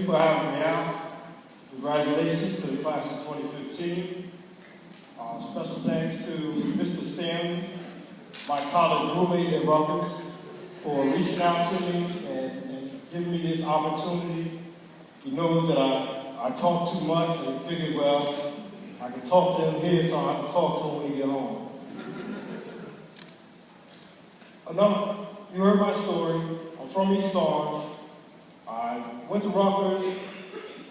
for having me out. Congratulations to the class of 2015. Special thanks to Mr. Stanley, my college roommate at Rutgers, for reaching out to me and giving me this opportunity. He knows that I talk too much, and he figured, well, I can talk to him here, so I have to talk to him when he get home. You heard my story. I'm from East Orange. I went to Rutgers.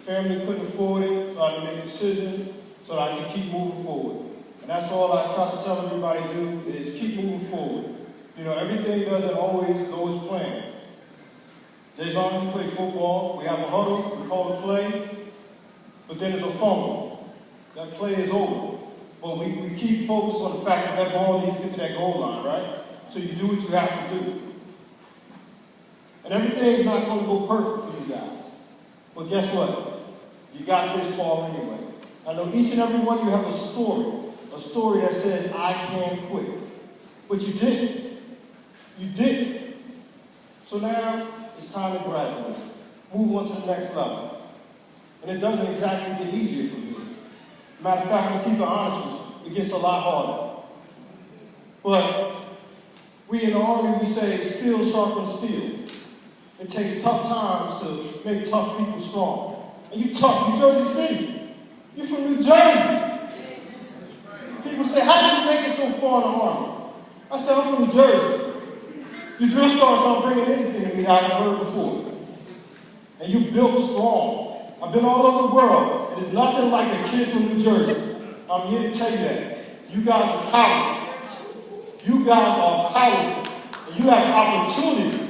Family couldn't afford it, so I had to make decisions so that I could keep moving forward. And that's all I try to tell everybody to do is keep moving forward. You know, everything doesn't always go as planned. There's only play football. We have a huddle. We call it play. But then there's a fumble. That play is over. But we keep focused on the fact that that ball needs to get to that goal line, right? So you do what you have to do. And everything's not going to go perfect for you guys. But guess what? You got this far anyway. I know each and every one of you have a story that says, I can quit. But you didn't. You didn't. So now it's time to graduate. Move on to the next level. And it doesn't exactly get easier for you. Matter of fact, I'm keeping honest with you, it gets a lot harder. But we in the Army, we say, steel sharpens steel. It takes tough times to make tough people strong. And you tough, New Jersey City. You're from New Jersey. People say, how did you make it so far in the Army? I said, I'm from New Jersey. Your drill sergeants aren't bringing anything to me that I haven't heard before. And you built strong. I've been all over the world, and it's nothing like a kid from New Jersey. I'm here to tell you that. You guys are powerful. You guys are powerful. And you have opportunity.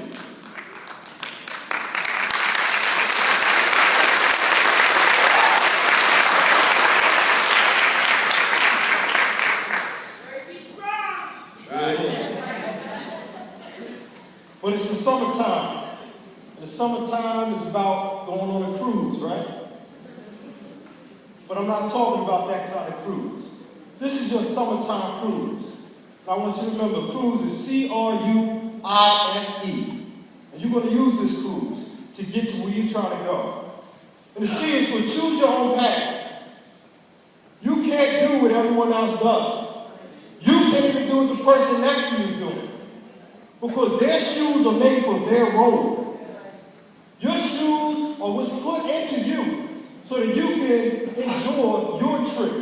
But it's the summertime. And the summertime is about going on a cruise, right? But I'm not talking about that kind of cruise. This is your summertime cruise. And I want you to remember, cruise is C-R-U-I-S-E. And you're going to use this cruise to get to where you're trying to go. And the C is for choose your own path. You can't do what everyone else does. You can't even do what the person next to you is doing. Because their shoes are made for their road. Your shoes are what's put into you so that you can enjoy your trip,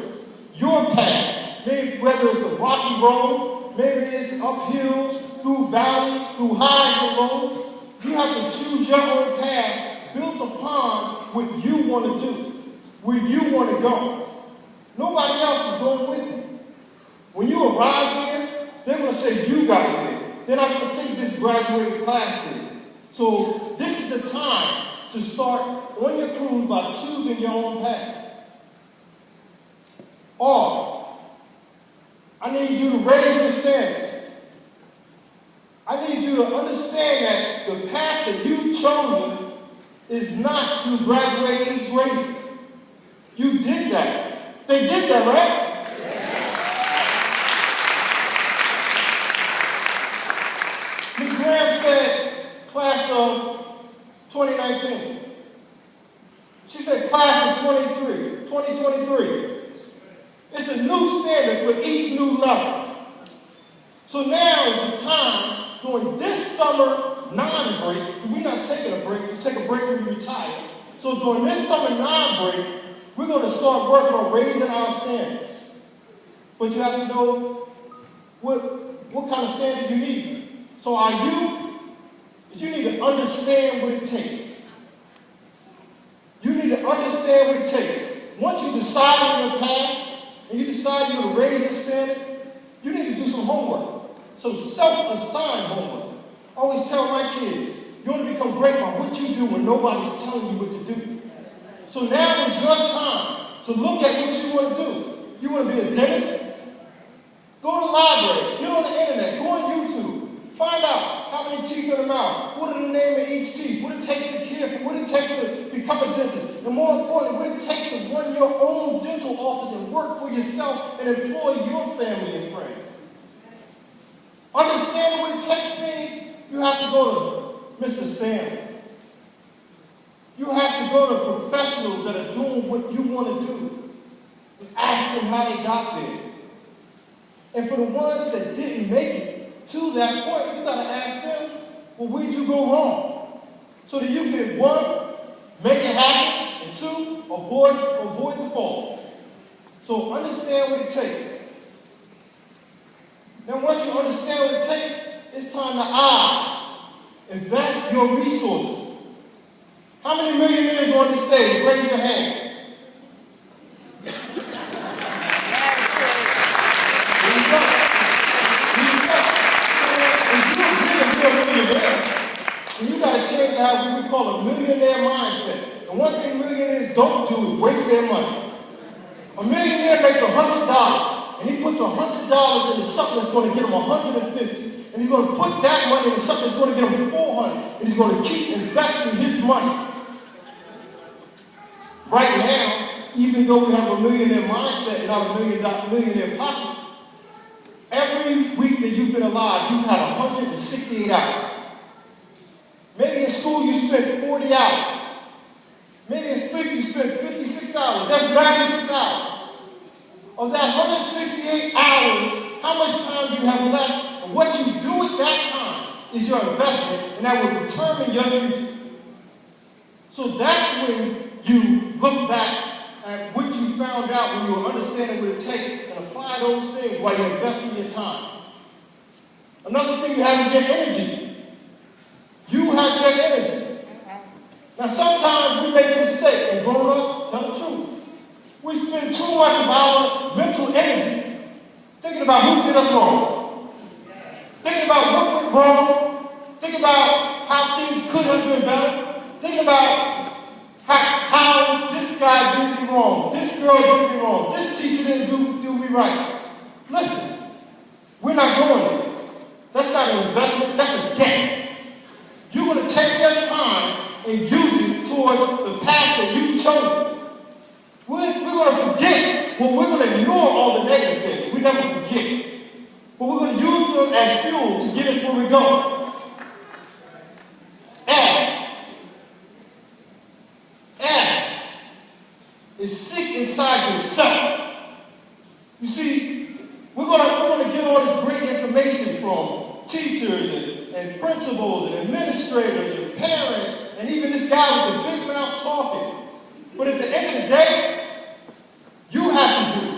your path. Maybe whether it's a rocky road, maybe it's up hills, through valleys, through highs and lows. You have to choose your own path built upon what you want to do, where you want to go. Nobody else is going with you. When you arrive there, they're going to say you got there. They're not going to say this graduating class did. So this is the time to start on your cruise by choosing your own path. Or, I need you to raise your standards. I need you to understand that the path that you've chosen is not to graduate 8th grade. You did that. They did that, right? Ms. Graham said, class of 2019. She said, class of 2023. It's a new standard for each new level. So now is the time, during this summer non-break, we're not taking a break, we take a break when we retire. So during this summer non-break, we're going to start working on raising our standards. But you have to know what kind of standard you need. So you need to understand what it takes. You need to understand what it takes. Once you decide on your path, and you decide you're going to raise your standard, you need to do some homework. Some self-assigned homework. I always tell my kids, you want to become great by what you do when nobody's telling you what to do. So now is your time to look at what you want to do. You want to be a dentist? Go to the library. Get on the internet. Go on YouTube. Find out how many teeth in the mouth. What are the name of each teeth? What it takes to care for, what it takes to become a dentist. And more importantly, what it takes to run your own dental office and work for yourself and employ your family and friends. Understanding what it takes means you have to go to Mr. Stanley. You have to go to got there. And for the ones that didn't make it to that point, you got to ask them, well, where'd you go wrong? So that you can, one, make it happen, and two, avoid the fall. So understand what it takes. Now, once you understand what it takes, it's time to invest your resources. How many millionaires on this stage? Raise your hand. And you got to change how we would call a millionaire mindset. And one thing millionaires don't do is waste their money. A millionaire makes $100, and he puts $100 into something that's going to get him $150. And he's going to put that money into something that's going to get him $400. And he's going to keep investing his money. Right now, even though we have a millionaire mindset and not a millionaire pocket, every week that you've been alive, you've had 168 hours. Maybe in school you spent 40 hours. Maybe in sleep you spent 56 hours. That's 96 hours. Of that 168 hours, how much time do you have left? And what you do with that time is your investment, and that will determine your future. So that's when you look back at what you found out when you were understanding what it takes and apply those things while you're investing your time. Another thing you have is your energy. You have your energy. Now sometimes we make a mistake, and grown-ups, tell the truth. We spend too much of our mental energy thinking about who did us wrong. Thinking about what went wrong. Thinking about how things could have been better. Thinking about how this guy did me wrong. This girl did me wrong. This teacher didn't do me right. Listen, we're not going there. That's not an investment. That's a debt. You're going to take that time and use it towards the path that you've chosen. We're going to forget, well, we're going to ignore all the negative things. We never forget. But we're going to use them as fuel to get us where we're going. Ask is seek inside yourself. You see, we're going to get all this great information from teachers and principals and administrators and parents and even this guy with the big mouth talking. But at the end of the day, you have to do it.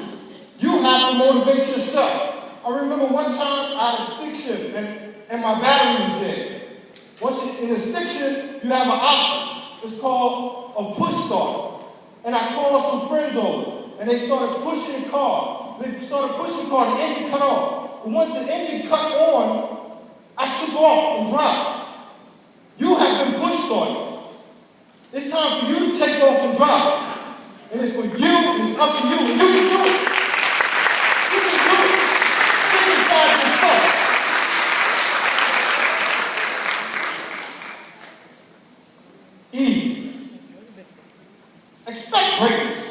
You have to motivate yourself. I remember one time I had a stick shift and my battery was dead. Once in a stick shift, you have an option. It's called a push start. And I called some friends over and they started pushing the car. They started pushing the car, the engine cut off. And once the engine cut on, I took off and drive. You have been push started. It's time for you to take off and drive. And it's for you, and it's up to you, and you can do it. You can do it. Sit inside yourself. E. Expect greatness.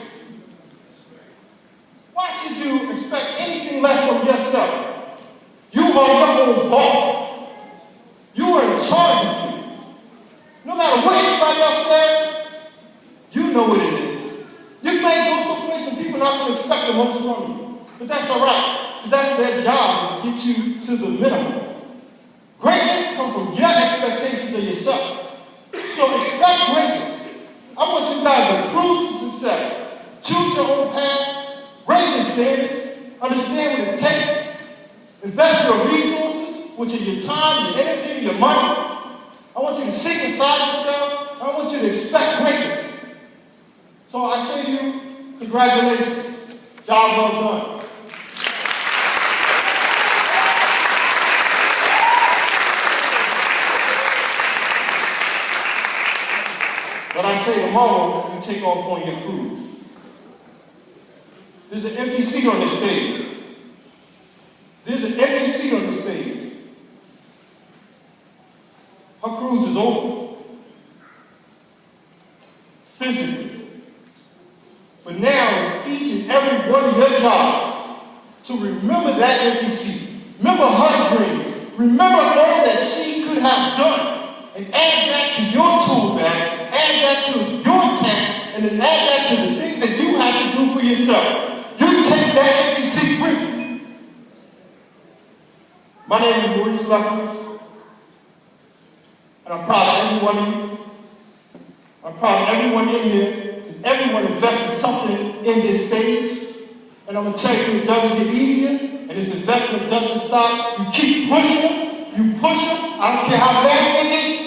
Why should you expect anything less from yourself? You are your own boss. You are in charge of you. No matter what anybody else says, you know what it is. You may go someplace and people are not going to expect the most from you. But that's all right, because that's their job to get you to the minimum. Greatness comes from your expectations of yourself. So expect greatness. I want you guys to cruise to success. Choose your own path. Raise your standards. Understand what it takes. Invest your resources, which are your time, your energy, your money. I want you to sink inside yourself. I want you to expect greatness. So I say to you, congratulations. Job well done. But I say tomorrow, you take off on your cruise. There's an empty seat on this stage. There's an empty seat on this stage. Her cruise is over. Physically. But now it's each and every one of your job to remember that empty seat. Remember her dreams. Remember all that she could have done. And add that to your tool bag. Add that to your tent. And then add that to the things that you have to do for yourself. You take that empty seat with you. My name is Maurice Leffers, and I'm proud of every one of you. I'm proud of everyone in here, and everyone invested something in this stage. And I'm going to tell you, it doesn't get easier, and this investment doesn't stop. You keep pushing them, you push them. I don't care how bad they get,